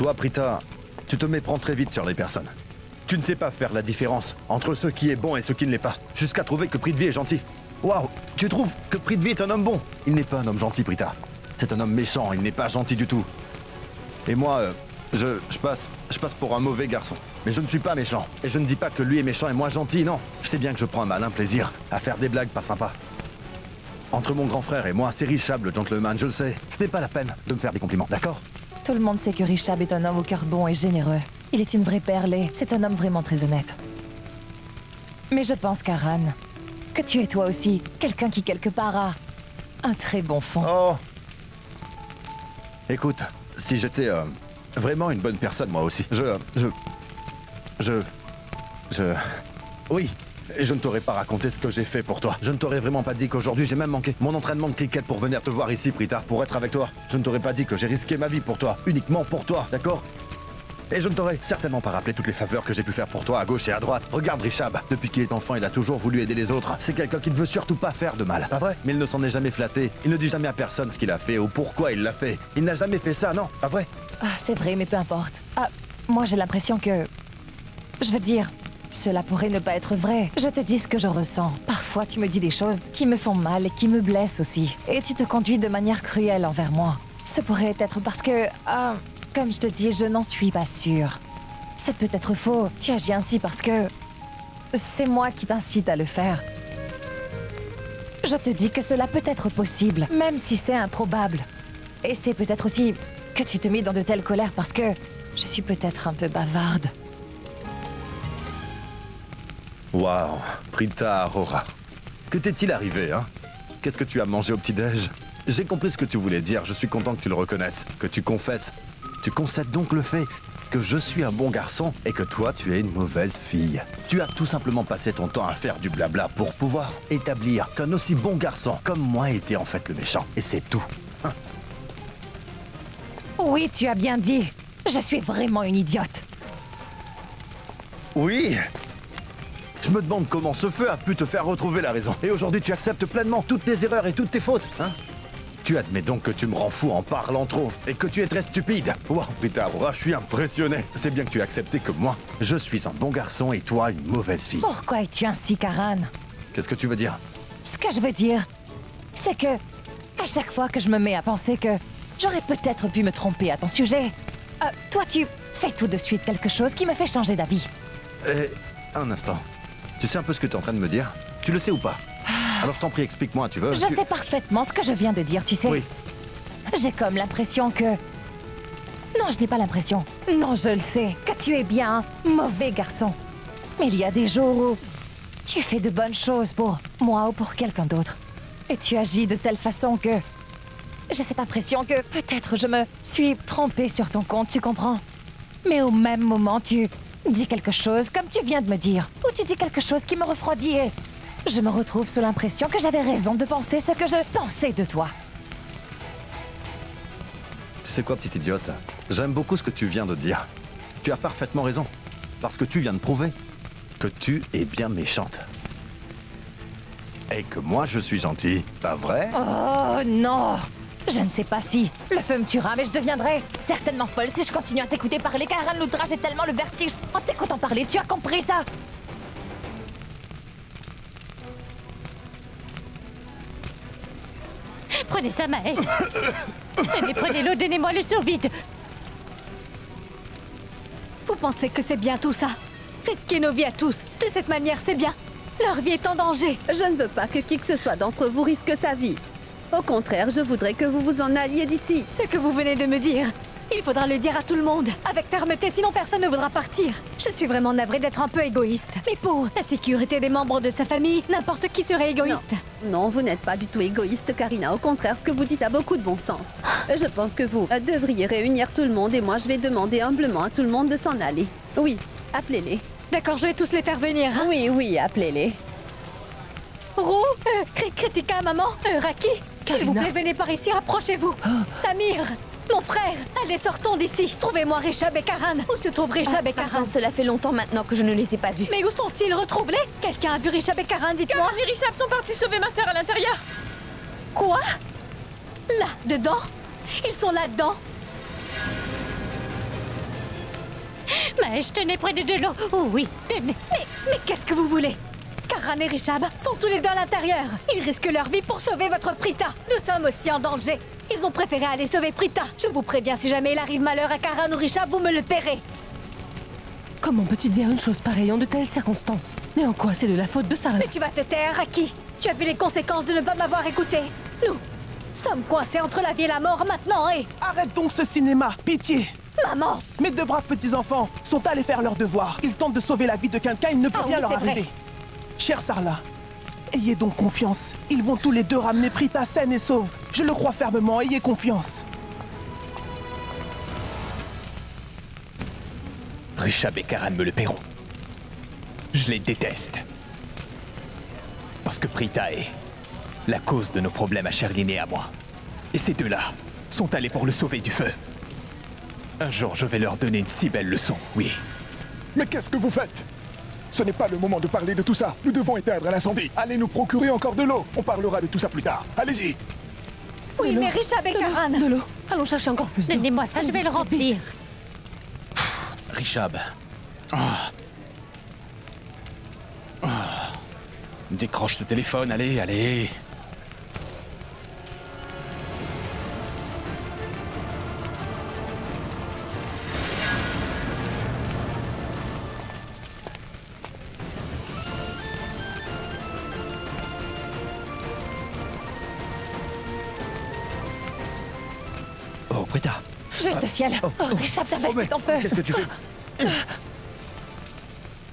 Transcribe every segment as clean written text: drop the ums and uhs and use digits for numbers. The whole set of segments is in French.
Toi, Prita, tu te méprends très vite sur les personnes. Tu ne sais pas faire la différence entre ce qui est bon et ce qui ne l'est pas, jusqu'à trouver que Prithvi est gentil. Waouh, tu trouves que Prithvi est un homme bon? Il n'est pas un homme gentil, Prita. C'est un homme méchant, il n'est pas gentil du tout. Et moi, je passe pour un mauvais garçon. Mais je ne suis pas méchant. Et je ne dis pas que lui est méchant et moi gentil, non. Je sais bien que je prends un malin plaisir à faire des blagues pas sympas. Entre mon grand frère et moi, c'est Rishab le gentleman, je le sais. Ce n'est pas la peine de me faire des compliments, d'accord? Tout le monde sait que Rishab est un homme au cœur bon et généreux. Il est une vraie perle et c'est un homme vraiment très honnête. Mais je pense, Karan, que tu es toi aussi quelqu'un qui quelque part a un très bon fond. Oh! Écoute, si j'étais vraiment une bonne personne, moi aussi, Oui, je ne t'aurais pas raconté ce que j'ai fait pour toi. Je ne t'aurais vraiment pas dit qu'aujourd'hui j'ai même manqué mon entraînement de cricket pour venir te voir ici, Prita, pour être avec toi. Je ne t'aurais pas dit que j'ai risqué ma vie pour toi, uniquement pour toi, d'accord? Et je ne t'aurais certainement pas rappelé toutes les faveurs que j'ai pu faire pour toi à gauche et à droite. Regarde Rishab, depuis qu'il est enfant, il a toujours voulu aider les autres. C'est quelqu'un qui ne veut surtout pas faire de mal, pas vrai? Mais il ne s'en est jamais flatté. Il ne dit jamais à personne ce qu'il a fait ou pourquoi il l'a fait. Il n'a jamais fait ça, non? Pas vrai? Ah, c'est vrai, mais peu importe. Ah, moi j'ai l'impression que... Je veux dire, cela pourrait ne pas être vrai. Je te dis ce que je ressens. Parfois tu me dis des choses qui me font mal et qui me blessent aussi. Et tu te conduis de manière cruelle envers moi. Ce pourrait être parce que... comme je te dis, je n'en suis pas sûre. C'est peut-être faux. Tu agis ainsi parce que... c'est moi qui t'incite à le faire. Je te dis que cela peut être possible, même si c'est improbable. Et c'est peut-être aussi que tu te mets dans de telles colères parce que je suis peut-être un peu bavarde. Waouh, Prita Arora. Que t'est-il arrivé, hein? Qu'est-ce que tu as mangé au petit-déj? J'ai compris ce que tu voulais dire, je suis content que tu le reconnaisses, que tu confesses. Tu concèdes donc le fait que je suis un bon garçon et que toi, tu es une mauvaise fille. Tu as tout simplement passé ton temps à faire du blabla pour pouvoir établir qu'un aussi bon garçon comme moi était en fait le méchant. Et c'est tout. Hein? Oui, tu as bien dit. Je suis vraiment une idiote. Oui. Je me demande comment ce feu a pu te faire retrouver la raison. Et aujourd'hui, tu acceptes pleinement toutes tes erreurs et toutes tes fautes, hein? Tu admets donc que tu me rends fou en parlant trop et que tu es très stupide. Wow, Prita Arora, je suis impressionné. C'est bien que tu aies accepté que moi, je suis un bon garçon et toi, une mauvaise fille. Pourquoi es-tu ainsi, Karan? Qu'est-ce que tu veux dire? Ce que je veux dire, c'est que à chaque fois que je me mets à penser que j'aurais peut-être pu me tromper à ton sujet, toi, tu fais tout de suite quelque chose qui me fait changer d'avis. Un instant. Tu sais un peu ce que tu es en train de me dire? Tu le sais ou pas? Alors je t'en prie, explique-moi, tu veux? Je sais parfaitement ce que je viens de dire, tu sais. Oui. J'ai comme l'impression que... Non, je n'ai pas l'impression. Non, je le sais, que tu es bien un mauvais garçon. Mais il y a des jours où tu fais de bonnes choses pour moi ou pour quelqu'un d'autre. Et tu agis de telle façon que... J'ai cette impression que peut-être je me suis trompée sur ton compte, tu comprends? Mais au même moment, tu dis quelque chose comme tu viens de me dire. Ou tu dis quelque chose qui me refroidit et... Je me retrouve sous l'impression que j'avais raison de penser ce que je pensais de toi. Tu sais quoi, petite idiote? J'aime beaucoup ce que tu viens de dire. Tu as parfaitement raison. Parce que tu viens de prouver que tu es bien méchante. Et que moi, je suis gentil. Pas vrai? Oh non! Je ne sais pas si le feu me tuera, mais je deviendrai certainement folle si je continue à t'écouter parler. Karan, l'outrage est tellement le vertige. En t'écoutant parler, tu as compris ça? Prenez ça, Mahesh. Tenez, prenez-le, donnez-moi le seau vide. Vous pensez que c'est bien tout ça? Risquer nos vies à tous. De cette manière, c'est bien. Leur vie est en danger. Je ne veux pas que qui que ce soit d'entre vous risque sa vie. Au contraire, je voudrais que vous vous en alliez d'ici. Ce que vous venez de me dire, il faudra le dire à tout le monde, avec fermeté, sinon personne ne voudra partir. Je suis vraiment navrée d'être un peu égoïste. Mais pour la sécurité des membres de sa famille, n'importe qui serait égoïste. Non, vous n'êtes pas du tout égoïste, Karina. Au contraire, ce que vous dites a beaucoup de bon sens. Je pense que vous devriez réunir tout le monde et moi, je vais demander humblement à tout le monde de s'en aller. Oui, appelez-les. D'accord, je vais tous les faire venir. Oui, appelez-les. Roux, Kritika, maman, Raki, s'il vous plaît, venez par ici, rapprochez-vous. Samir, mon frère, allez, sortons d'ici. Trouvez-moi Rishab et Karan. Où se trouve Rishab et Karan? Pardon, cela fait longtemps maintenant que je ne les ai pas vus. Mais où sont-ils? Retrouve-les. Quelqu'un a vu Rishab et Karan, dites-moi. Karan et Rishab sont partis sauver ma sœur à l'intérieur. Quoi? Là, dedans? Ils sont là-dedans? Mais je tenais près de l'eau. Oh oui, tenez. Mais qu'est-ce que vous voulez? Karan et Rishab sont tous les deux à l'intérieur. Ils risquent leur vie pour sauver votre Prita. Nous sommes aussi en danger. Ils ont préféré aller sauver Prita. Je vous préviens, si jamais il arrive malheur à Karan ou Rishab, vous me le paierez. Comment peux-tu dire une chose pareille en de telles circonstances? Mais en quoi c'est de la faute de Sarah? Mais tu vas te taire, Raki. Tu as vu les conséquences de ne pas m'avoir écouté. Nous sommes coincés entre la vie et la mort maintenant et... Arrête donc ce cinéma, pitié! Maman! Mes deux braves petits-enfants sont allés faire leur devoir. Ils tentent de sauver la vie de quelqu'un, il ne peut Ah rien oui, leur c'est vrai. arriver. Chère Sarla, ayez donc confiance. Ils vont tous les deux ramener Prita saine et sauve. Je le crois fermement, ayez confiance. Rishab et Karan me le paieront. Je les déteste. Parce que Prita est la cause de nos problèmes à Sherlyn et à moi. Et ces deux-là sont allés pour le sauver du feu. Un jour, je vais leur donner une si belle leçon, oui. Mais qu'est-ce que vous faites? Ce n'est pas le moment de parler de tout ça. Nous devons éteindre l'incendie. Allez nous procurer encore de l'eau. On parlera de tout ça plus tard. Allez-y. Oui, mais Rishab et Karan! De l'eau. Allons chercher encore plus d'eau. Donnez-moi ça, je vais le remplir. Rishab. Décroche ce téléphone, allez, allez. Oh, Prita. Juste ciel. Oh, Rishab, ta veste mais est en feu. qu'est-ce que tu fais?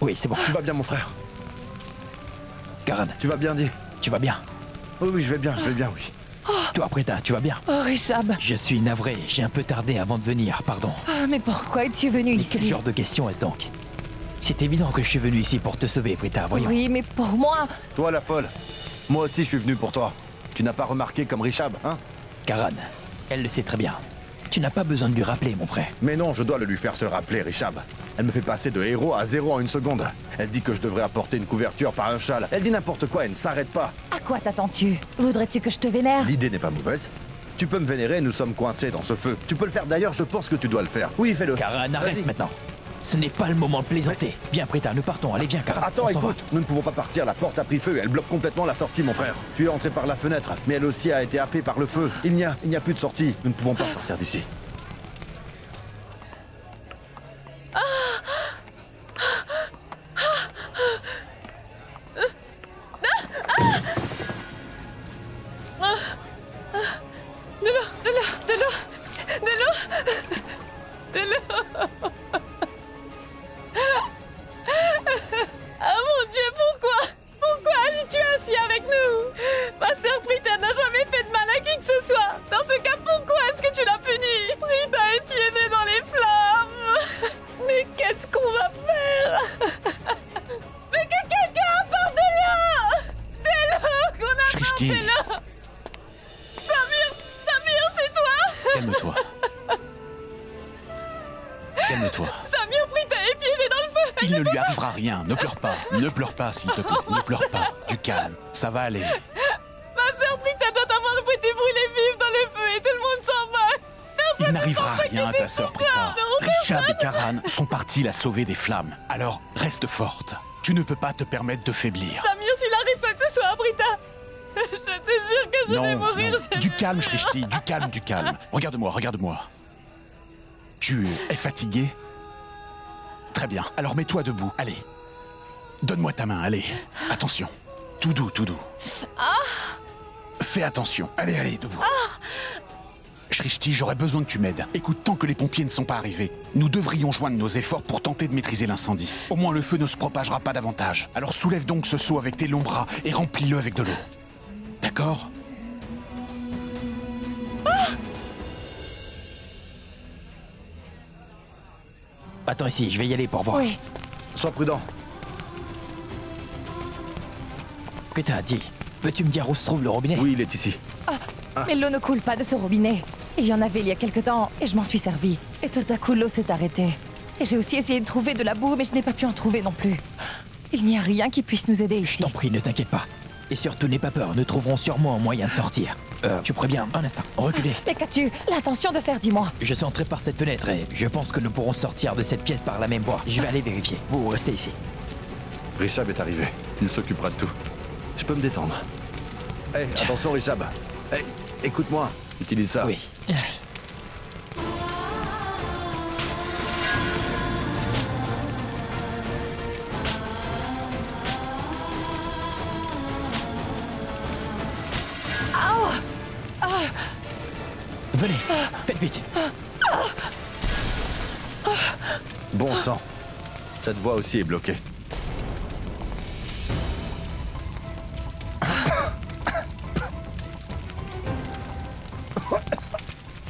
Oui, c'est bon. Tu vas bien, mon frère? Karan, Tu vas bien, dis? tu vas bien? Oh oui, je vais bien, oui. Toi, Prita, tu vas bien? Oh, Rishab. Je suis navré, j'ai un peu tardé avant de venir, pardon. Oh, mais pourquoi es-tu venu Mais ici? quel genre de question est-ce donc? C'est évident que je suis venu ici pour te sauver, Prita, voyons. Oui, mais pour moi... Toi, la folle. Moi aussi, je suis venu pour toi. Tu n'as pas remarqué comme Rishab, hein? Karan, elle le sait très bien. Tu n'as pas besoin de lui rappeler, mon frère. Mais non, je dois le lui faire se rappeler, Rishab. Elle me fait passer de héros à zéro en une seconde. Elle dit que je devrais apporter une couverture par un châle. Elle dit n'importe quoi et ne s'arrête pas. À quoi t'attends-tu? Voudrais-tu que je te vénère? L'idée n'est pas mauvaise. Tu peux me vénérer, nous sommes coincés dans ce feu. Tu peux le faire d'ailleurs, je pense que tu dois le faire. Oui, fais-le. Karan, arrête Vas-y. maintenant. Ce n'est pas le moment de plaisanter. Viens, Prita, nous partons. Allez, viens, Karan. Attends, on s'en va. écoute, nous ne pouvons pas partir, la porte a pris feu et elle bloque complètement la sortie, mon frère. Tu es entré par la fenêtre, mais elle aussi a été happée par le feu. Il n'y a plus de sortie. Nous ne pouvons pas sortir d'ici. Ah mon Dieu, pourquoi? Pourquoi agis-tu ainsi avec nous? Ma sœur Prita n'a jamais fait de mal à qui que ce soit. Dans ce cas, pourquoi est-ce que tu l'as punie? Prita est piégée dans les flammes. Mais qu'est-ce qu'on va faire? Mais que quelqu'un apporte de l'eau! De l'eau! Qu'on apporte Shrishti. de l'eau! Samir, c'est toi? Calme-toi. Calme-toi. Samir, Prita est piégée dans le feu! Il ne lui arrivera rien. Ne pleure pas. Ne pleure pas, s'il te plaît. Ne pleure pas. Du calme. Ça va aller. Ma sœur Prita doit avoir été brûlée vive dans le feu et tout le monde s'en va! Il n'arrivera rien à ta sœur Prita. Rishab et Karan sont partis la sauver des flammes. Alors, reste forte. Tu ne peux pas te permettre de faiblir. Samir, s'il arrive quoi que ce soit à Prita, je t'assure que je vais Non, mourir. non. je Du vais calme, mourir. Shrishti. Du calme, du calme. Regarde-moi, regarde-moi. Tu es fatigué? Très bien. Alors mets-toi debout. Allez. Donne-moi ta main, allez. Attention. Tout doux, tout doux. Fais attention. Allez, allez, debout. Shrishti, j'aurais besoin que tu m'aides. Écoute, tant que les pompiers ne sont pas arrivés, nous devrions joindre nos efforts pour tenter de maîtriser l'incendie. Au moins le feu ne se propagera pas davantage. Alors soulève donc ce seau avec tes longs bras et remplis-le avec de l'eau. D'accord? Attends ici, je vais y aller pour voir. Oui. Sois prudent. Prita, dis, peux-tu me dire où se trouve le robinet? Oui, il est ici. Mais l'eau ne coule pas de ce robinet. Il y en avait il y a quelque temps et je m'en suis servi. Et tout à coup, l'eau s'est arrêtée. Et j'ai aussi essayé de trouver de la boue, mais je n'ai pas pu en trouver non plus. Il n'y a rien qui puisse nous aider Je ici. t'en prie, ne t'inquiète pas. Et surtout, n'aie pas peur, nous trouverons sûrement un moyen de sortir. Tu préviens, un instant, reculez. Mais qu'as-tu l'intention de faire, dis-moi? Je suis entré par cette fenêtre et je pense que nous pourrons sortir de cette pièce par la même voie. Je vais aller vérifier. Vous restez ici. Richab est arrivé. Il s'occupera de tout. Je peux me détendre. Hé, attention Richab. Hé, écoute-moi. Utilise ça. Oui. Venez, faites vite. Bon sang. Cette voie aussi est bloquée.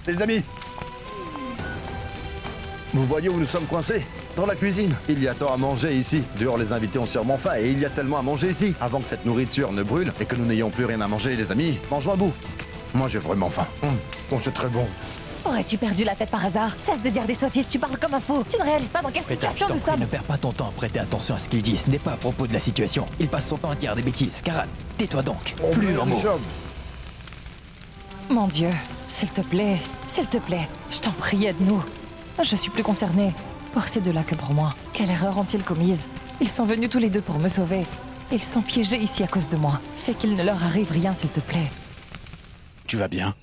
Les amis, vous voyez où nous sommes coincés? Dans la cuisine. Il y a tant à manger ici. Dehors, les invités ont sûrement faim et il y a tellement à manger ici. Avant que cette nourriture ne brûle et que nous n'ayons plus rien à manger, les amis, mangeons un bout. Moi, j'ai vraiment faim. Bon, c'est très bon. Aurais-tu perdu la tête par hasard? Cesse de dire des sottises, tu parles comme un fou. Tu ne réalises pas dans quelle situation nous sommes. Ne perds pas ton temps à prêter attention à ce qu'il dit. Ce n'est pas à propos de la situation. Il passe son temps à dire des bêtises. Karan, tais-toi donc. Plus un mot. Mon Dieu, s'il te plaît, je t'en prie, aide-nous. Je suis plus concernée pour ces deux-là que pour moi. Quelle erreur ont-ils commise? Ils sont venus tous les deux pour me sauver. Ils sont piégés ici à cause de moi. Fais qu'il ne leur arrive rien, s'il te plaît. Tu vas bien?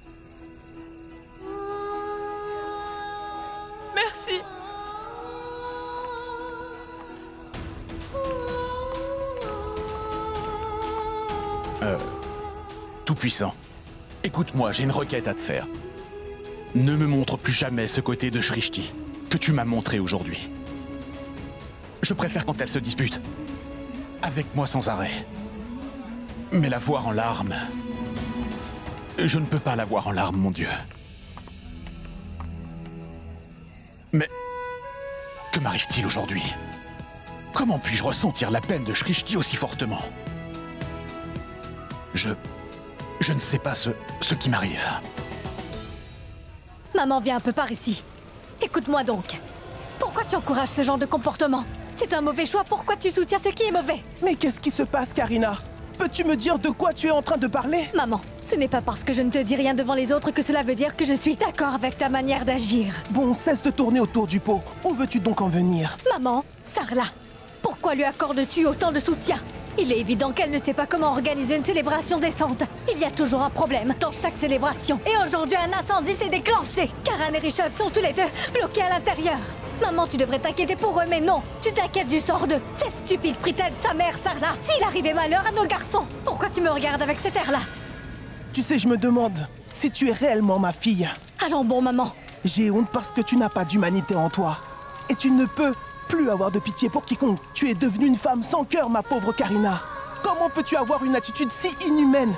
Merci. Tout-puissant. Écoute-moi, j'ai une requête à te faire. Ne me montre plus jamais ce côté de Shrishti que tu m'as montré aujourd'hui. Je préfère quand elle se dispute. Avec moi sans arrêt. Mais la voir en larmes... Je ne peux pas la voir en larmes, mon Dieu. Mais... Que m'arrive-t-il aujourd'hui? Comment puis-je ressentir la peine de Shrishti aussi fortement? Je ne sais pas ce qui m'arrive. Maman, viens un peu par ici. Écoute-moi donc. Pourquoi tu encourages ce genre de comportement? C'est un mauvais choix, pourquoi tu soutiens ce qui est mauvais? Mais qu'est-ce qui se passe, Karina? Peux-tu me dire de quoi tu es en train de parler? Maman, ce n'est pas parce que je ne te dis rien devant les autres que cela veut dire que je suis d'accord avec ta manière d'agir. Bon, cesse de tourner autour du pot. Où veux-tu donc en venir? Maman, Sarla, pourquoi lui accordes-tu autant de soutien? Il est évident qu'elle ne sait pas comment organiser une célébration décente. Il y a toujours un problème dans chaque célébration. Et aujourd'hui, un incendie s'est déclenché. Karan et Richab sont tous les deux bloqués à l'intérieur. Maman, tu devrais t'inquiéter pour eux, mais non. Tu t'inquiètes du sort de cette stupide Prita et de sa mère, Sarla. S'il arrivait malheur à nos garçons, pourquoi tu me regardes avec cet air-là? Tu sais, je me demande si tu es réellement ma fille. Allons bon, maman. J'ai honte parce que tu n'as pas d'humanité en toi. Et tu ne peux plus avoir de pitié pour quiconque. Tu es devenue une femme sans cœur, ma pauvre Karina. Comment peux-tu avoir une attitude si inhumaine?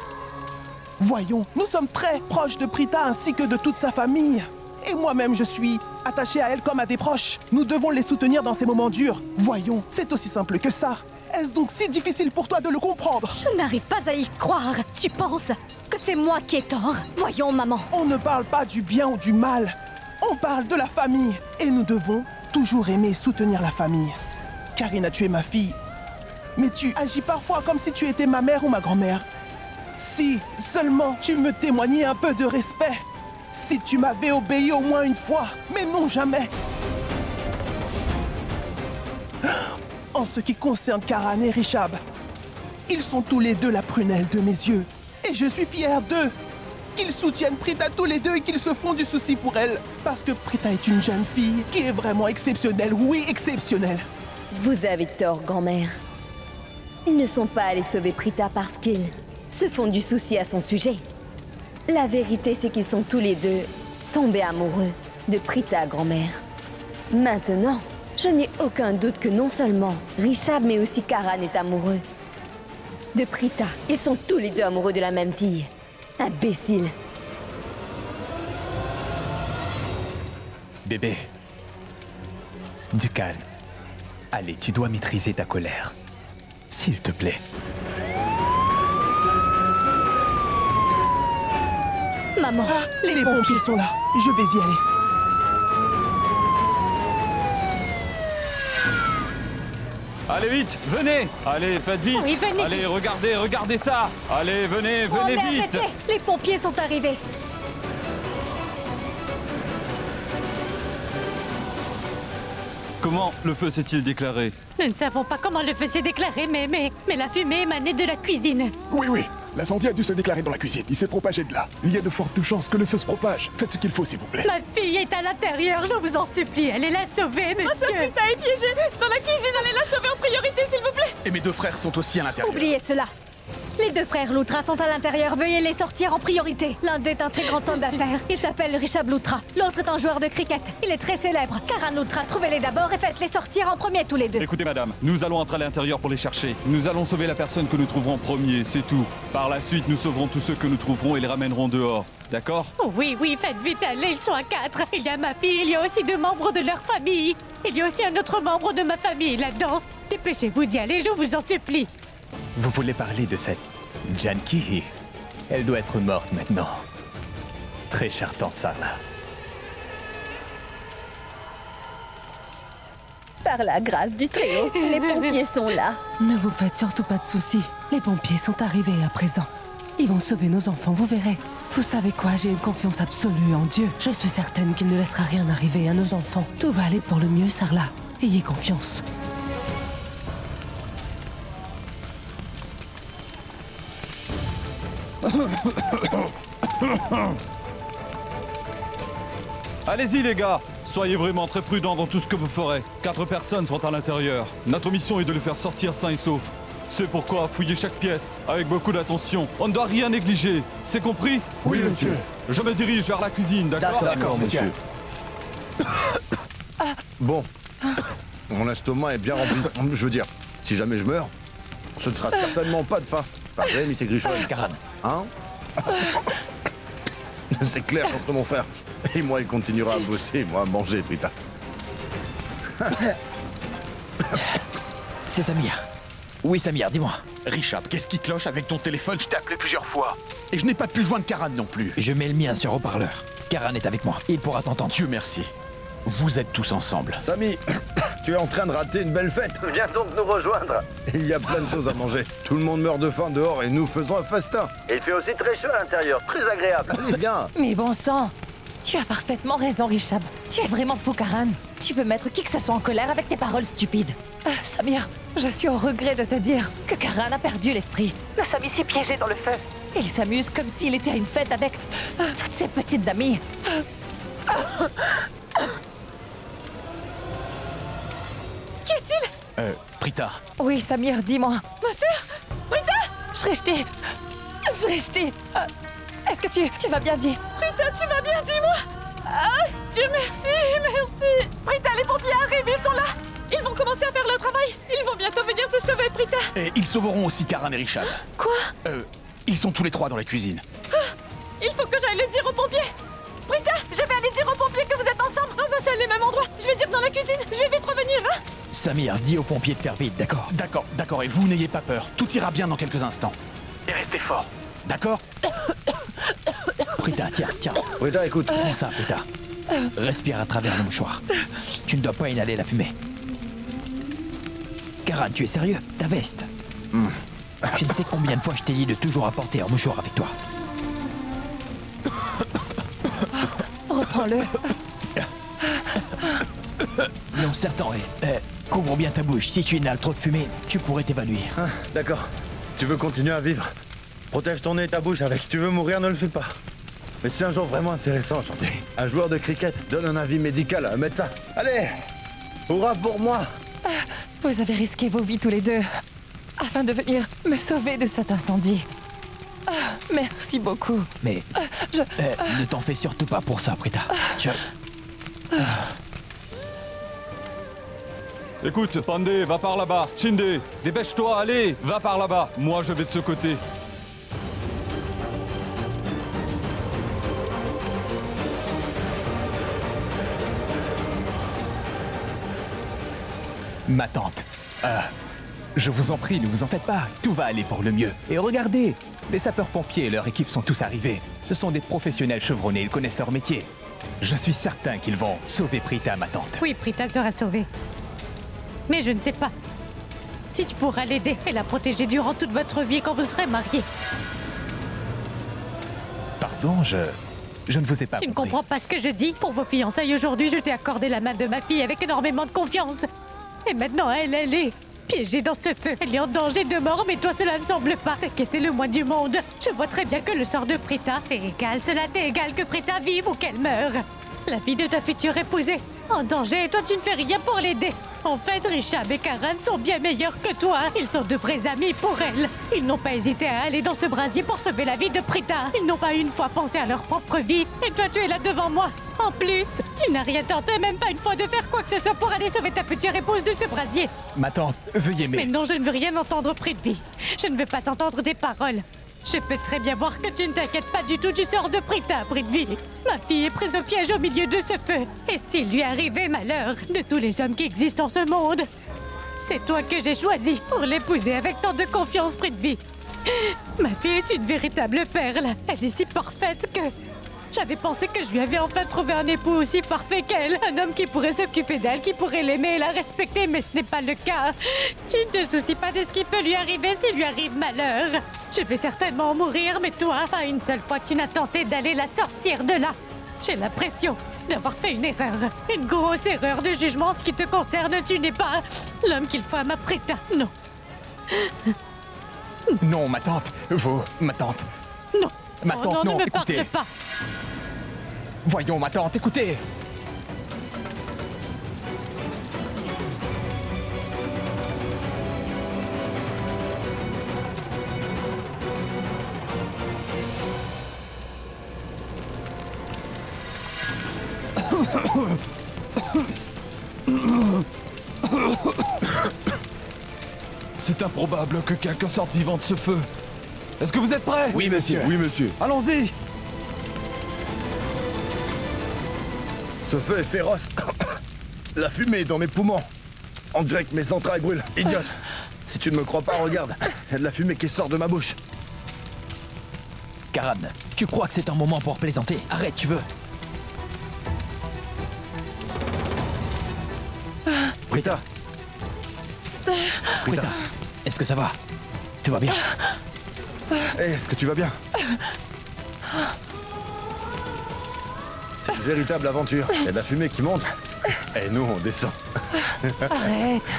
Voyons, nous sommes très proches de Prita ainsi que de toute sa famille. Et moi-même, je suis attaché à elle comme à des proches. Nous devons les soutenir dans ces moments durs. Voyons, c'est aussi simple que ça. Est-ce donc si difficile pour toi de le comprendre? Je n'arrive pas à y croire. Tu penses que c'est moi qui ai tort? Voyons, maman. On ne parle pas du bien ou du mal. On parle de la famille. Et nous devons toujours aimer et soutenir la famille. Karina, tu es ma fille. Mais tu agis parfois comme si tu étais ma mère ou ma grand-mère. Si seulement tu me témoignais un peu de respect. Si tu m'avais obéi au moins une fois. Mais non, jamais. En ce qui concerne Karan et Richab, ils sont tous les deux la prunelle de mes yeux. Et je suis fier d'eux. Qu'ils soutiennent Prita tous les deux et qu'ils se font du souci pour elle. Parce que Prita est une jeune fille qui est vraiment exceptionnelle. Oui, exceptionnelle. Vous avez tort, grand-mère. Ils ne sont pas allés sauver Prita parce qu'ils se font du souci à son sujet. La vérité, c'est qu'ils sont tous les deux tombés amoureux de Prita, grand-mère. Maintenant, je n'ai aucun doute que non seulement Richab, mais aussi Karan est amoureux de Prita. Ils sont tous les deux amoureux de la même fille. Imbécile. Bébé, du calme. Allez, tu dois maîtriser ta colère. S'il te plaît. Maman, les pompiers sont là. Je vais y aller. Allez vite, venez. Allez, faites vite. Oui, venez. Allez, regardez ça. Allez, venez Oh, mais vite. arrêtez! Les pompiers sont arrivés. Comment le feu s'est-il déclaré? Nous ne savons pas comment le feu s'est déclaré, mais la fumée émanait de la cuisine. Oui, l'incendie a dû se déclarer dans la cuisine. Il s'est propagé de là. Il y a de fortes chances que le feu se propage. Faites ce qu'il faut, s'il vous plaît. Ma fille est à l'intérieur, je vous en supplie. Allez la sauver, monsieur. Ma sœur Prita est piégée dans la cuisine. Allez la sauver en priorité, s'il vous plaît. Et mes deux frères sont aussi à l'intérieur. Oubliez cela. Les deux frères Loutra sont à l'intérieur. Veuillez les sortir en priorité. L'un d'eux est un très grand homme d'affaires. Il s'appelle Richard Loutra. L'autre est un joueur de cricket. Il est très célèbre. Karan Loutra, trouvez-les d'abord et faites-les sortir en premier tous les deux. Écoutez madame, nous allons entrer à l'intérieur pour les chercher. Nous allons sauver la personne que nous trouverons en premier, c'est tout. Par la suite, nous sauverons tous ceux que nous trouverons et les ramènerons dehors. D'accord? Oui, faites vite, allez, ils sont à 4. Il y a ma fille, il y a aussi 2 membres de leur famille. Il y a aussi un autre membre de ma famille là-dedans. Dépêchez-vous d'y aller, je vous en supplie. Vous voulez parler de cette Janki? Elle doit être morte maintenant. Très chère tante Sarla. Par la grâce du Très-Haut, les pompiers sont là. Ne vous faites surtout pas de soucis. Les pompiers sont arrivés à présent. Ils vont sauver nos enfants, vous verrez. Vous savez quoi, j'ai une confiance absolue en Dieu. Je suis certaine qu'il ne laissera rien arriver à nos enfants. Tout va aller pour le mieux, Sarla. Ayez confiance. Allez-y les gars, soyez vraiment très prudents dans tout ce que vous ferez. 4 personnes sont à l'intérieur. Notre mission est de les faire sortir sains et saufs. C'est pourquoi fouillez chaque pièce avec beaucoup d'attention. On ne doit rien négliger. C'est compris? Oui, monsieur. Je me dirige vers la cuisine, d'accord? D'accord, monsieur. Bon. Mon estomac est bien rempli. Je veux dire, si jamais je meurs, ce ne sera certainement pas de faim. Pas vrai, Miss Grichon? Karan. Hein? C'est clair contre mon frère. Et moi, il continuera à bosser, moi, à manger, Prita. C'est Samir. Oui, Samir, dis-moi. Richard, qu'est-ce qui cloche avec ton téléphone? Je t'ai appelé plusieurs fois. Et je n'ai pas pu joindre Karan non plus. Je mets le mien sur haut-parleur. Karan est avec moi. Il pourra t'entendre. Dieu merci. Vous êtes tous ensemble. Samy, tu es en train de rater une belle fête. Viens donc nous rejoindre. Il y a plein de choses à manger. Tout le monde meurt de faim dehors et nous faisons un festin. Et il fait aussi très chaud à l'intérieur, très agréable. Allez, viens. Mais bon sang, tu as parfaitement raison, Richard. Tu es vraiment fou, Karan. Tu peux mettre qui que ce soit en colère avec tes paroles stupides. Samir, je suis au regret de te dire que Karan a perdu l'esprit. Nous sommes ici piégés dans le feu. Il s'amuse comme s'il était à une fête avec toutes ses petites amies. Qu'y a-t-il? Prita. Oui, Samir, dis-moi. Ma sœur? Prita? Shrishti, est-ce que tu vas bien, dis? Prita, tu vas bien, dis-moi. Ah, Dieu merci. Prita, les pompiers arrivent, ils sont là. Ils vont commencer à faire leur travail. Ils vont bientôt venir te sauver, Prita. Et ils sauveront aussi Karan et Richard. Quoi? Ils sont tous les 3 dans la cuisine. Il faut que j'aille le dire aux pompiers. Prita, je vais aller dire aux pompiers que vous êtes ensemble dans un seul et même endroit. Je vais dire dans la cuisine. Je vais vite revenir, hein? Samir, dis aux pompiers de faire vite, d'accord? D'accord. Et vous, n'ayez pas peur. Tout ira bien dans quelques instants. Et restez fort. D'accord? Prita, tiens. Prita, écoute. Prends ça, Prita. Respire à travers le mouchoir. Tu ne dois pas inhaler la fumée. Karan, tu es sérieux? Ta veste. Tu ne sais combien de fois je t'ai dit de toujours apporter un mouchoir avec toi. Reprends-le. Non, certain, couvre bien ta bouche. Si tu inhales trop de fumée, tu pourrais t'évanouir. Ah, d'accord. Tu veux continuer à vivre? Protège ton nez et ta bouche avec. Tu veux mourir, ne le fais pas. Mais c'est un jour vraiment intéressant, Chanté. Un joueur de cricket donne un avis médical à un médecin. Allez! Hurrah pour moi! Vous avez risqué vos vies tous les deux afin de venir me sauver de cet incendie. Merci beaucoup. Mais ne t'en fais surtout pas pour ça, Prita. Écoute, Pandey, va par là-bas. Shinde, dépêche-toi, allez, va par là-bas. Moi, je vais de ce côté. Ma tante. Je vous en prie, ne vous en faites pas. Tout va aller pour le mieux. Et regardez, les sapeurs-pompiers et leur équipe sont tous arrivés. Ce sont des professionnels chevronnés, ils connaissent leur métier. Je suis certain qu'ils vont sauver Prita, ma tante. Oui, Prita sera sauvée. Mais je ne sais pas gentil, tu pourras l'aider et la protéger durant toute votre vie quand vous serez mariés. Pardon, je ne vous ai pas Tu ne compris. comprends pas ce que je dis? Pour vos fiançailles aujourd'hui, je t'ai accordé la main de ma fille avec énormément de confiance. Et maintenant, elle est piégée dans ce feu. Elle est en danger de mort, mais toi, cela ne semble pas t'inquiéter le moins du monde. Je vois très bien que le sort de Prita t'est égal. Cela t'est égal que Prita vive ou qu'elle meure. La vie de ta future épousée en danger et toi, tu ne fais rien pour l'aider. En fait, Rishab et Karan sont bien meilleurs que toi. Ils sont de vrais amis pour elle. Ils n'ont pas hésité à aller dans ce brasier pour sauver la vie de Prita. Ils n'ont pas une fois pensé à leur propre vie. Et toi, tu es là devant moi. En plus, tu n'as rien tenté, même pas une fois, de faire quoi que ce soit pour aller sauver ta future épouse de ce brasier. Ma tante, veuillez Mais non, je ne veux rien entendre, Prithvi. Je ne veux pas entendre tes paroles. Je peux très bien voir que tu ne t'inquiètes pas du tout du sort de Prita, Prithvi. Ma fille est prise au piège au milieu de ce feu. Et s'il lui arrivait malheur de tous les hommes qui existent en ce monde, c'est toi que j'ai choisi pour l'épouser avec tant de confiance, Prithvi. Ma fille est une véritable perle. Elle est si parfaite que... J'avais pensé que je lui avais enfin trouvé un époux aussi parfait qu'elle. Un homme qui pourrait s'occuper d'elle, qui pourrait l'aimer et la respecter, mais ce n'est pas le cas. Tu ne te soucies pas de ce qui peut lui arriver s'il lui arrive malheur. Je vais certainement mourir, mais toi, pas une seule fois tu n'as tenté d'aller la sortir de là. J'ai l'impression d'avoir fait une erreur. Une grosse erreur de jugement. Ce qui te concerne, tu n'es pas l'homme qu'il faut à ma Prita. Non. Non, ma tante. Ma tante. Non. Ma tante, non, non, ne me écoutez. parle pas. Voyons, ma tante, écoutez. C'est improbable que quelqu'un sorte vivant de ce feu. Est-ce que vous êtes prêts? Oui, monsieur. Oui, monsieur. Allons-y! Ce feu est féroce. La fumée est dans mes poumons. On dirait que mes entrailles brûlent. Idiote. Si tu ne me crois pas, regarde. Il y a de la fumée qui sort de ma bouche. Karan, tu crois que c'est un moment pour plaisanter? Arrête, tu veux. Prita. Prita, est-ce que ça va? Tu vas bien? Hé, est-ce que tu vas bien? C'est une véritable aventure. Il y a de la fumée qui monte. Et nous, on descend. Arrête.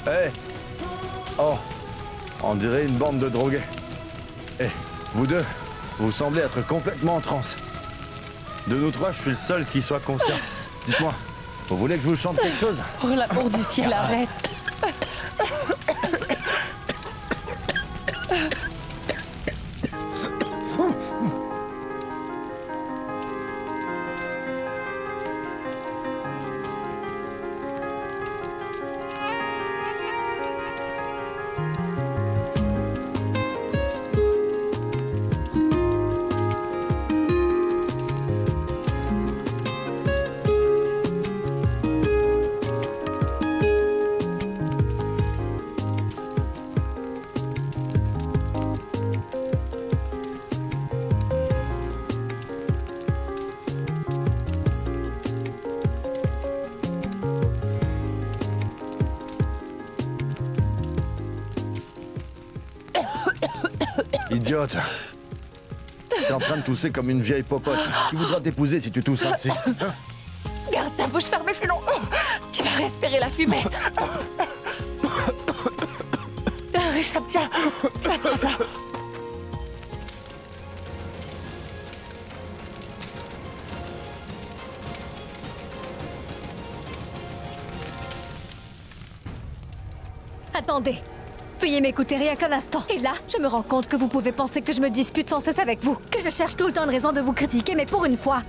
Hé. Oh. On dirait une bande de drogués. Hé, vous deux, vous semblez être complètement en transe. De nous trois, je suis le seul qui soit conscient. Dites-moi, vous voulez que je vous chante quelque chose? Pour l'amour du ciel, arrête. Idiote. T'es en train de tousser comme une vieille popote. Qui voudra t'épouser si tu tousses ainsi? Garde ta bouche fermée, sinon tu vas respirer la fumée. Rishab, tiens, prends ça. Attendez. Veuillez m'écouter rien qu'un instant. Et là, je me rends compte que vous pouvez penser que je me dispute sans cesse avec vous. Que je cherche tout le temps une raison de vous critiquer, mais pour une fois,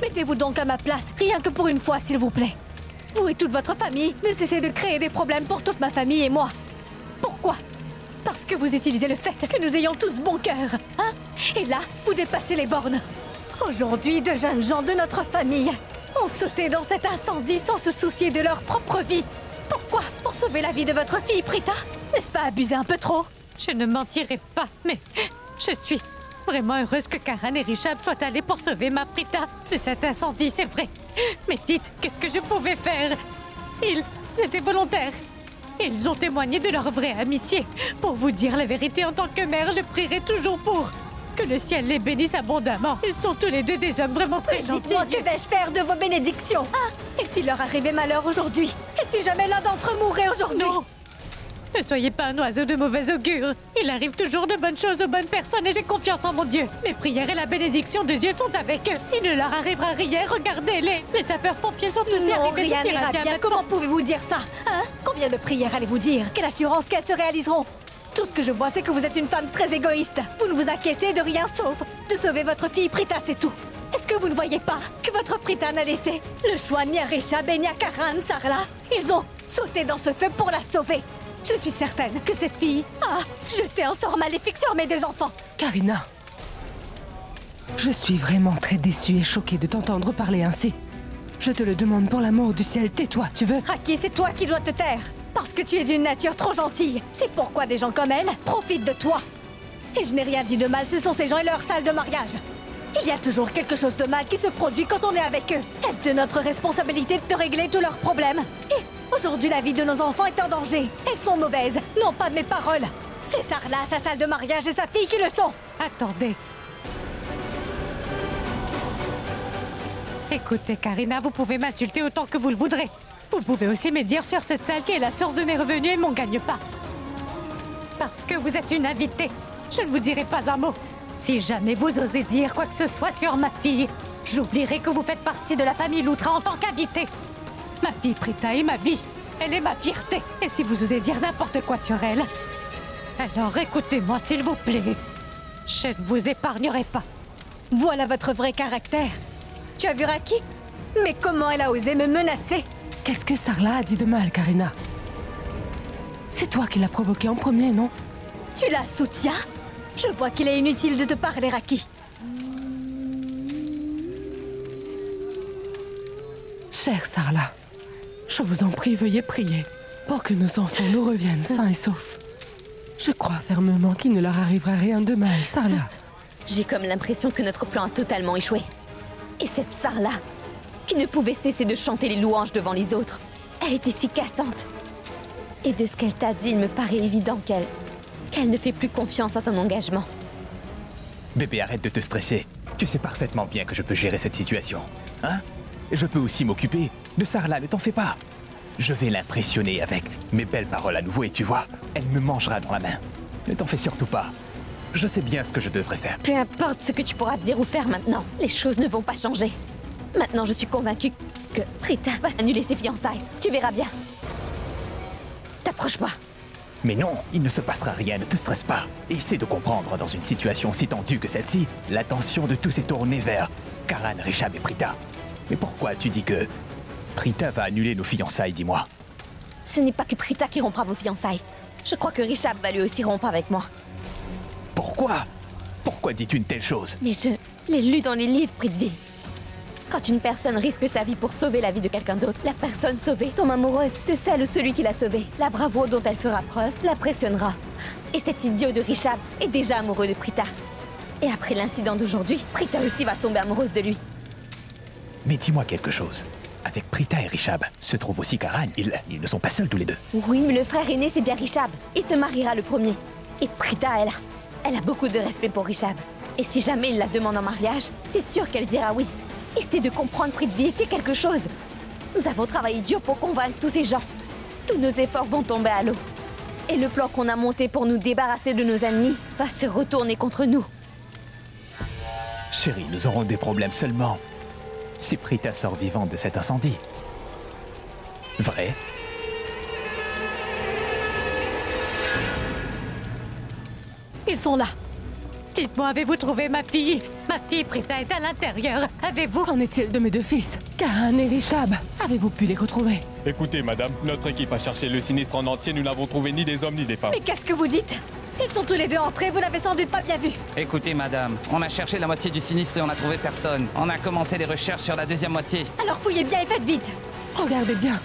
mettez-vous donc à ma place. Rien que pour une fois, s'il vous plaît. Vous et toute votre famille ne cessez de créer des problèmes pour toute ma famille et moi. Pourquoi? Parce que vous utilisez le fait que nous ayons tous bon cœur, hein? Et là, vous dépassez les bornes. Aujourd'hui, de jeunes gens de notre famille ont sauté dans cet incendie sans se soucier de leur propre vie. Pourquoi? Pour sauver la vie de votre fille, Prita? N'est-ce pas abuser un peu trop? Je ne mentirai pas, mais je suis vraiment heureuse que Karan et Rishab soient allés pour sauver ma Prita de cet incendie, c'est vrai. Mais dites, qu'est-ce que je pouvais faire? Ils C'était volontaire. Ils ont témoigné de leur vraie amitié. Pour vous dire la vérité, en tant que mère, je prierai toujours pour que le ciel les bénisse abondamment. Ils sont tous les deux des hommes vraiment très gentils. Dites-moi, que vais-je faire de vos bénédictions? Et s'il leur arrivait malheur aujourd'hui? Et si jamais l'un d'entre eux mourait aujourd'hui? Non! Ne soyez pas un oiseau de mauvais augure. Il arrive toujours de bonnes choses aux bonnes personnes et j'ai confiance en mon Dieu. Mes prières et la bénédiction de Dieu sont avec eux. Il ne leur arrivera rien, regardez-les. Les sapeurs-pompiers sont tous Non, arrivés. rien n'ira bien. Comment pouvez-vous dire ça? Combien de prières allez-vous dire? Quelle assurance qu'elles se réaliseront? Tout ce que je vois, c'est que vous êtes une femme très égoïste. Vous ne vous inquiétez de rien sauf de sauver votre fille Prita, c'est tout. Est-ce que vous ne voyez pas que votre Prita n'a laissé le choix ni à Reshab ni à Karan, Sarla? Ils ont sauté dans ce feu pour la sauver. Je suis certaine que cette fille a jeté un sort maléfique sur mes deux enfants. Karina, je suis vraiment très déçue et choquée de t'entendre parler ainsi. Je te le demande pour l'amour du ciel, tais-toi, tu veux? Raki, c'est toi qui dois te taire. Parce que tu es d'une nature trop gentille. C'est pourquoi des gens comme elle profitent de toi. Et je n'ai rien dit de mal, ce sont ces gens et leur salle de mariage. Il y a toujours quelque chose de mal qui se produit quand on est avec eux. Est-ce de notre responsabilité de régler tous leurs problèmes? Et aujourd'hui, la vie de nos enfants est en danger. Elles sont mauvaises, non pas mes paroles. C'est Sarla, sa salle de mariage et sa fille qui le sont. Attendez. Écoutez, Karina, vous pouvez m'insulter autant que vous le voudrez. Vous pouvez aussi me dire sur cette salle qui est la source de mes revenus et mon gagne-pain. Parce que vous êtes une invitée, je ne vous dirai pas un mot. Si jamais vous osez dire quoi que ce soit sur ma fille, j'oublierai que vous faites partie de la famille Loutra en tant qu'invitée. Ma fille Prita est ma vie. Elle est ma fierté. Et si vous osez dire n'importe quoi sur elle, alors écoutez-moi s'il vous plaît. Je ne vous épargnerai pas. Voilà votre vrai caractère. Tu as vu Raki? Mais comment elle a osé me menacer? Qu'est-ce que Sarla a dit de mal, Karina? C'est toi qui l'as provoqué en premier, non? Tu la soutiens? Je vois qu'il est inutile de te parler, Raki. Chère Sarla, je vous en prie, veuillez prier pour que nos enfants nous reviennent sains et saufs. Je crois fermement qu'il ne leur arrivera rien de mal, Sarla. J'ai comme l'impression que notre plan a totalement échoué. Et cette Sarla, qui ne pouvait cesser de chanter les louanges devant les autres, elle était si cassante. Et de ce qu'elle t'a dit, il me paraît évident qu'elle ne fait plus confiance à ton engagement. Bébé, arrête de te stresser. Tu sais parfaitement bien que je peux gérer cette situation. Hein? Je peux aussi m'occuper de Sarla, ne t'en fais pas. Je vais l'impressionner avec mes belles paroles à nouveau et tu vois, elle me mangera dans la main. Ne t'en fais surtout pas. Je sais bien ce que je devrais faire. Peu importe ce que tu pourras dire ou faire maintenant, les choses ne vont pas changer. Maintenant, je suis convaincue que Prita va annuler ses fiançailles. Tu verras bien. T'approche pas. Mais non, il ne se passera rien, ne te stresse pas. Essaie de comprendre, dans une situation aussi tendue que celle-ci, l'attention de tous est tournée vers Karan, Reshab et Prita. Mais pourquoi tu dis que Prita va annuler nos fiançailles, dis-moi? Ce n'est pas que Prita qui rompra vos fiançailles. Je crois que Reshab va lui aussi rompre avec moi. Pourquoi? Pourquoi dis-tu une telle chose? Mais je l'ai lu dans les livres, Prithvi. Quand une personne risque sa vie pour sauver la vie de quelqu'un d'autre, la personne sauvée tombe amoureuse de celle ou celui qui l'a sauvée. La bravoure dont elle fera preuve l'impressionnera. Et cet idiot de Reshab est déjà amoureux de Prita. Et après l'incident d'aujourd'hui, Prita aussi va tomber amoureuse de lui. Mais dis-moi quelque chose. Avec Prita et Reshab se trouve aussi Karan. Ils ne sont pas seuls tous les deux. Oui, mais le frère aîné, c'est bien Reshab. Il se mariera le premier. Et Prita, elle a beaucoup de respect pour Reshab. Et si jamais il la demande en mariage, c'est sûr qu'elle dira oui. Essaie de comprendre, Prithvi, et fais quelque chose. Nous avons travaillé dur pour convaincre tous ces gens. Tous nos efforts vont tomber à l'eau. Et le plan qu'on a monté pour nous débarrasser de nos ennemis va se retourner contre nous. Chérie, nous aurons des problèmes seulement si Prita sort vivante de cet incendie. Vrai? Ils sont là. Dites-moi, avez-vous trouvé ma fille? Ma fille Prita est à l'intérieur. Avez-vous? Qu'en est-il de mes deux fils, Karan et Reshab? Avez-vous pu les retrouver? Écoutez, madame, notre équipe a cherché le sinistre en entier. Nous n'avons trouvé ni des hommes ni des femmes. Mais qu'est-ce que vous dites? Ils sont tous les deux entrés, vous n'avez sans doute pas bien vu. Écoutez, madame, on a cherché la moitié du sinistre et on n'a trouvé personne. On a commencé les recherches sur la deuxième moitié. Alors fouillez bien et faites vite. Regardez bien.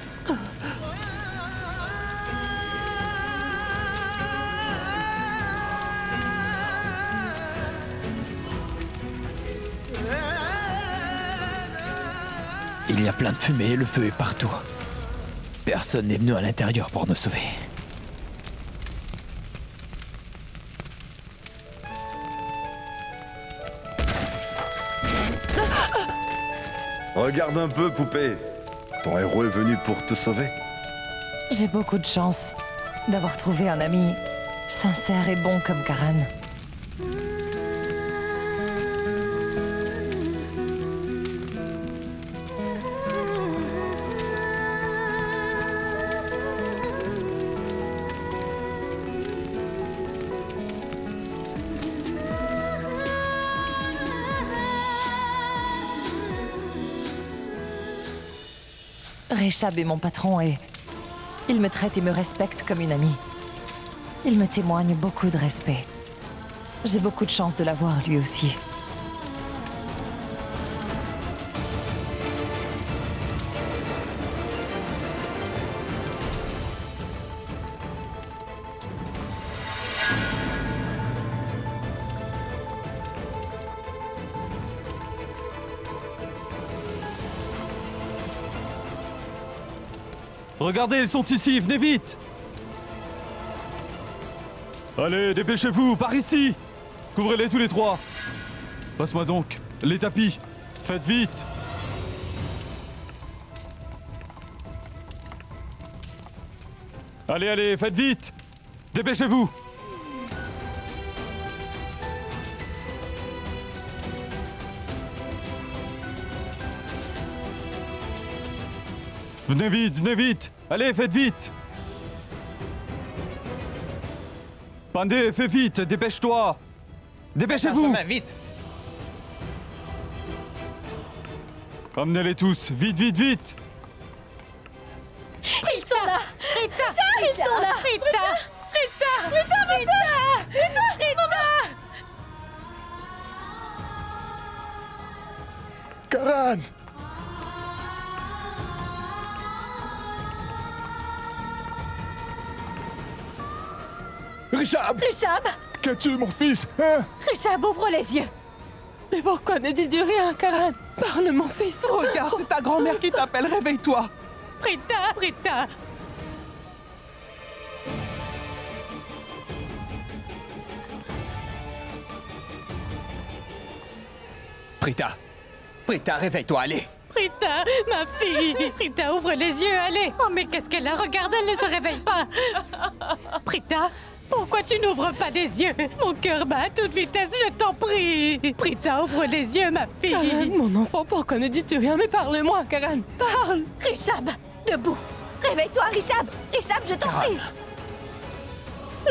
Il y a plein de fumée et le feu est partout. Personne n'est venu à l'intérieur pour nous sauver. Regarde un peu, poupée. Ton héros est venu pour te sauver. J'ai beaucoup de chance d'avoir trouvé un ami sincère et bon comme Karan. Reshab est mon patron et il me traite et me respecte comme une amie. Il me témoigne beaucoup de respect. J'ai beaucoup de chance de l'avoir lui aussi. Regardez, ils sont ici, venez vite! Allez, dépêchez-vous, par ici! Couvrez-les tous les trois! Passe-moi donc, les tapis! Faites vite! Allez, allez, faites vite! Dépêchez-vous! Venez vite, venez vite! Allez, faites vite! Pandé, fais vite, dépêche-toi! Dépêchez-vous! Vite! Emmenez-les tous, vite, vite, vite! Ils sont là! Rita! Ils sont là! Rita! Rita! Rita! Rita! Karan! Reshab! Reshab! Qu'as-tu, mon fils, hein? Reshab, ouvre les yeux! Mais pourquoi ne dis-tu rien, Karan? Parle, mon fils! Regarde, c'est ta grand-mère qui t'appelle, réveille-toi! Rita! Rita! Prita! Prita, réveille-toi, allez! Rita, ma fille! Rita, ouvre les yeux, allez! Oh, mais qu'est-ce qu'elle a? Regarde, elle ne se réveille pas! Rita, pourquoi tu n'ouvres pas les yeux? Mon cœur bat à toute vitesse, je t'en prie! Rita, ouvre les yeux, ma fille! Karan, mon enfant, pourquoi ne dis-tu rien? Mais parle-moi, Karan! Parle! Reshab, debout! Réveille-toi, Reshab! Reshab, je t'en prie!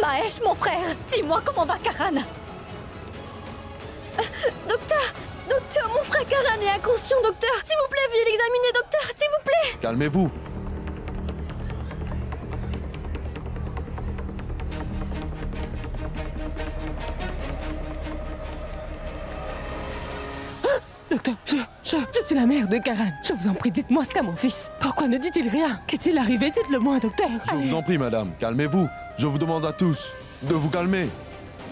Mahesh, mon frère, dis-moi comment va Karan? Docteur, mon frère Karan est inconscient, docteur. S'il vous plaît, veuillez l'examiner, docteur, s'il vous plaît. Calmez-vous. Docteur, je suis la mère de Karan. Je vous en prie, dites-moi ce qu'a mon fils. Pourquoi ne dit-il rien? Qu'est-il arrivé? Dites-le-moi, docteur. Je vous en prie, madame, calmez-vous. Je vous demande à tous de vous calmer.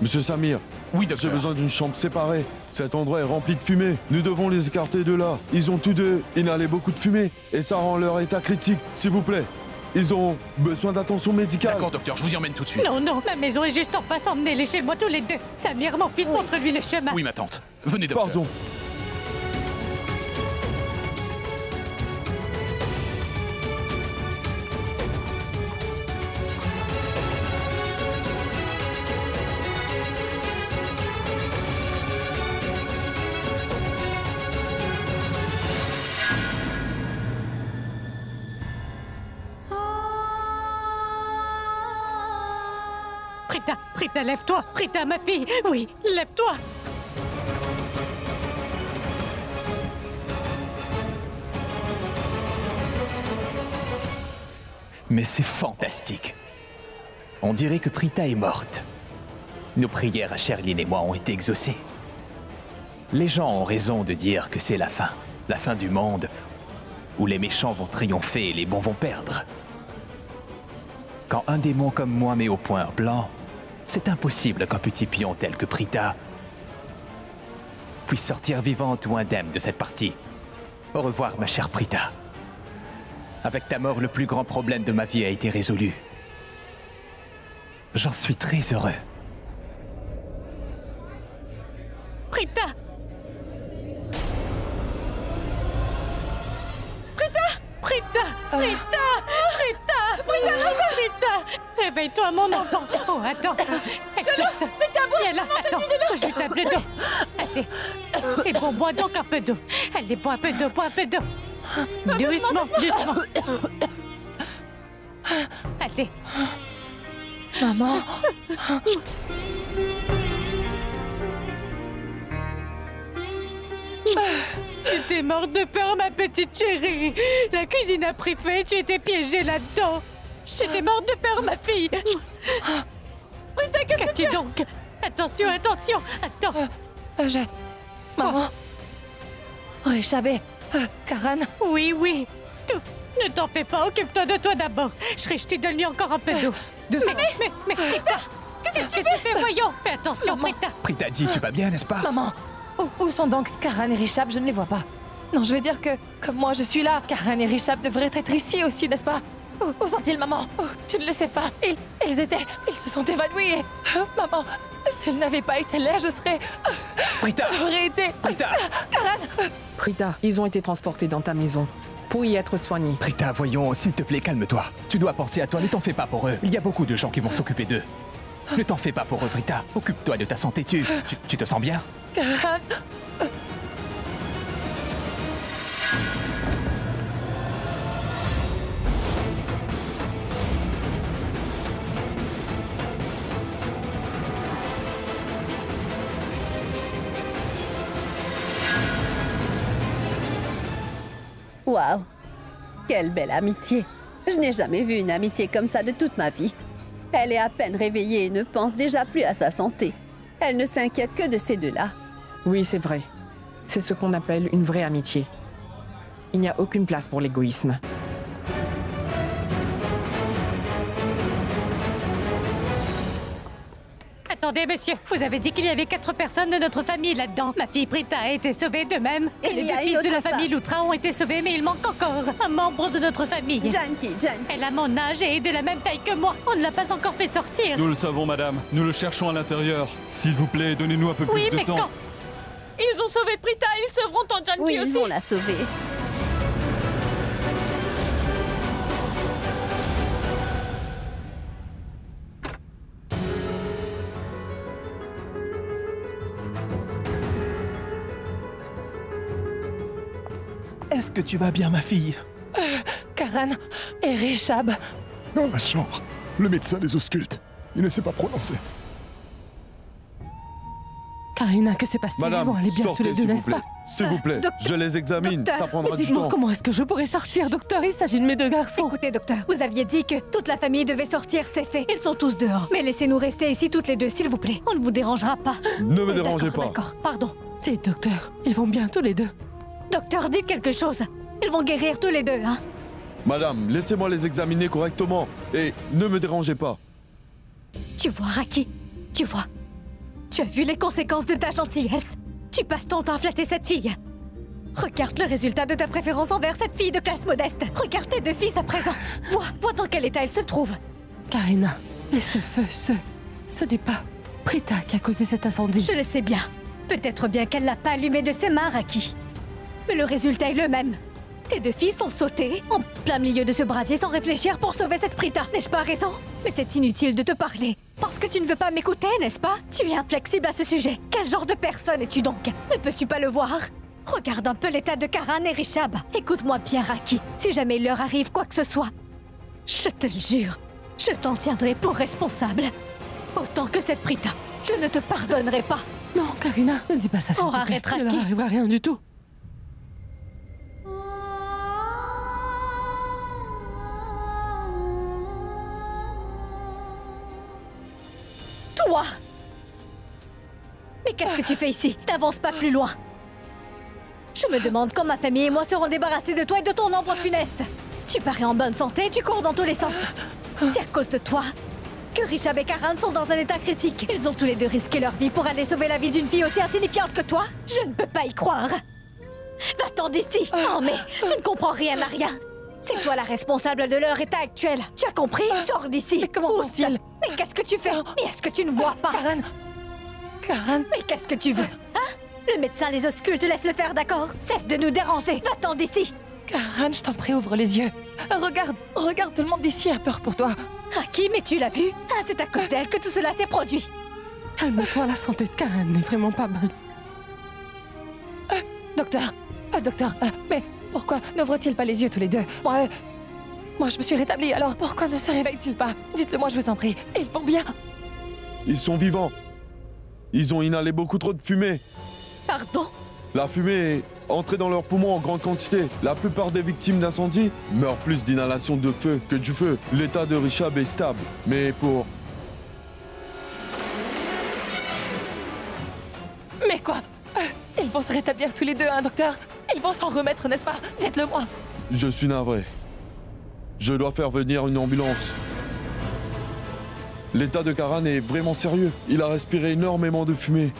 Monsieur Samir. Oui, docteur. J'ai besoin d'une chambre séparée. Cet endroit est rempli de fumée. Nous devons les écarter de là. Ils ont tous deux inhalé beaucoup de fumée et ça rend leur état critique. S'il vous plaît, ils ont besoin d'attention médicale. D'accord, docteur, je vous y emmène tout de suite. Non, non, ma maison est juste en face, emmenez-les chez moi tous les deux. Samir, mon fils, montre-lui le chemin. Oui, ma tante. Venez, docteur. Pardon. Prita, lève-toi! Prita, ma fille! Oui, lève-toi! Mais c'est fantastique. On dirait que Prita est morte. Nos prières à Sherlyn et moi ont été exaucées. Les gens ont raison de dire que c'est la fin du monde, où les méchants vont triompher et les bons vont perdre. Quand un démon comme moi met au point un plan, c'est impossible qu'un petit pion tel que Prita puisse sortir vivante ou indemne de cette partie. Au revoir, ma chère Prita. Avec ta mort, le plus grand problème de ma vie a été résolu. J'en suis très heureux. Prita! Prita! Prita! Prita! Prita! Prita! Réveille-toi, mon enfant! Oh, attends! Elle tousse! Viens là, attends! Je lui tape le dos! Allez! C'est bon, bois donc un peu d'eau! Allez, bois un peu d'eau, bois un peu d'eau! Doucement, doucement! Allez! Maman! J'étais morte de peur, ma petite chérie. La cuisine a pris feu et tu étais piégée là-dedans. J'étais morte de peur, ma fille. Rita, qu'est-ce que tu donc? Attention, attention, attends. Maman. Réchabé. Karan. Oui, oui. Tout. Ne t'en fais pas, occupe-toi de toi d'abord. Je te donne lui encore un peu d'eau. Mais, Prita, qu'est-ce que tu fais? Voyons. Fais attention, Prita. Prita, dis, tu vas bien, n'est-ce pas? Maman. Où sont donc Karan et Rishab? Je ne les vois pas. Non, je veux dire que, comme moi je suis là, Karan et Rishab devraient être ici aussi, n'est-ce pas? Où sont-ils, maman? Tu ne le sais pas. Ils se sont évanouis et... maman, s'ils n'avaient pas été là, je serais... Prita! J'aurais été... Prita! Karan! Prita, ils ont été transportés dans ta maison pour y être soignés. Prita, voyons, s'il te plaît, calme-toi. Tu dois penser à toi, ne t'en fais pas pour eux. Il y a beaucoup de gens qui vont s'occuper d'eux. Ne t'en fais pas pour eux, Prita. Occupe-toi de ta santé, tu te sens bien? Karan! Waouh! Quelle belle amitié! Je n'ai jamais vu une amitié comme ça de toute ma vie. Elle est à peine réveillée et ne pense déjà plus à sa santé. Elle ne s'inquiète que de ces deux-là. Oui, c'est vrai. C'est ce qu'on appelle une vraie amitié. Il n'y a aucune place pour l'égoïsme. Attendez, monsieur, vous avez dit qu'il y avait 4 personnes de notre famille là-dedans. Ma fille Prita a été sauvée de même. Et les 2 fils de la famille Loutra ont été sauvés, mais il manque encore un membre de notre famille. Janki. Elle a mon âge et est de la même taille que moi. On ne l'a pas encore fait sortir. Nous le savons, madame. Nous le cherchons à l'intérieur. S'il vous plaît, donnez-nous un peu plus de temps. Quand... Ils ont sauvé Prita, ils sauveront ton Janki aussi. Oui, ils vont la sauver. Est-ce que tu vas bien, ma fille? Karan et Rishab. Dans la chambre, le médecin les ausculte. Il ne sait pas prononcer. Karina, que s'est passé? Ils vont aller bien tous les deux, n'est-ce pas? S'il vous plaît, Docteur, je les examine, docteur, ça prendra du Dites-moi, temps. comment est-ce que je pourrais sortir, docteur? Il s'agit de mes 2 garçons. Écoutez, docteur, vous aviez dit que toute la famille devait sortir, c'est fait. Ils sont tous dehors. Mais laissez-nous rester ici toutes les deux, s'il vous plaît. On ne vous dérangera pas. Ne me dérangez pas. D'accord, pardon. Dites, docteur, ils vont bien tous les deux. Docteur, dites quelque chose. Ils vont guérir tous les deux, hein? Madame, laissez-moi les examiner correctement et ne me dérangez pas. Tu vois, Raki, tu vois. Tu as vu les conséquences de ta gentillesse. Tu passes ton temps à flatter cette fille. Regarde le résultat de ta préférence envers cette fille de classe modeste. Regarde tes 2 fils à présent. Vois dans quel état ils se trouvent. Karina, et ce feu, ce n'est pas Prita qui a causé cet incendie. Je le sais bien. Peut-être bien qu'elle l'a pas allumé de ses mains, Raki. Mais le résultat est le même. Tes 2 filles sont sautées en plein milieu de ce brasier sans réfléchir pour sauver cette Prita. N'ai-je pas raison? Mais c'est inutile de te parler. Parce que tu ne veux pas m'écouter, n'est-ce pas? Tu es inflexible à ce sujet. Quel genre de personne es-tu donc? Ne peux-tu pas le voir? Regarde un peu l'état de Karan et Rishab. Écoute-moi bien, Raki. Si jamais il leur arrive quoi que ce soit, je te le jure, je t'en tiendrai pour responsable. Autant que cette Prita. Je ne te pardonnerai pas. Non, Karina, ne dis pas ça, s'il te plaît. Arrête, Raki. Il ne leur arrivera rien du tout. Toi! Mais qu'est-ce que tu fais ici? T'avances pas plus loin. Je me demande quand ma famille et moi serons débarrassés de toi et de ton ombre funeste. Tu parais en bonne santé, tu cours dans tous les sens. C'est à cause de toi que Rishab et Karan sont dans un état critique. Ils ont tous les 2 risqué leur vie pour aller sauver la vie d'une fille aussi insignifiante que toi. Je ne peux pas y croire. Va-t'en d'ici. Oh mais tu ne comprends rien à rien. C'est toi la responsable de leur état actuel. Tu as compris? Sors d'ici. Mais comment font-ils? Mais qu'est-ce que tu fais? Mais est-ce que tu ne vois pas? Karen. Mais qu'est-ce que tu veux? Hein? Le médecin les ausculte, laisse le faire, d'accord? Cesse de nous déranger. Va-t'en d'ici. Karen, je t'en prie, ouvre les yeux. Regarde, tout le monde d'ici a peur pour toi. Raki, mais tu l'as vu? Ah, c'est à cause d'elle que tout cela s'est produit. Calme-toi, la santé de Karen n'est vraiment pas bonne. Docteur, mais pourquoi n'ouvrent-ils pas les yeux tous les deux? Moi, je me suis rétablie, alors pourquoi ne se réveillent-ils pas? Dites-le-moi, je vous en prie. Ils vont bien. Ils sont vivants. Ils ont inhalé beaucoup trop de fumée. Pardon? La fumée est entrée dans leurs poumons en grande quantité. La plupart des victimes d'incendie meurent plus d'inhalation de feu que du feu. L'état de Rishab est stable, mais pour... Mais quoi? Ils vont se rétablir tous les deux, hein, docteur? Ils vont s'en remettre, n'est-ce pas? Dites-le-moi. Je suis navré. Je dois faire venir une ambulance. L'état de Karan est vraiment sérieux. Il a respiré énormément de fumée.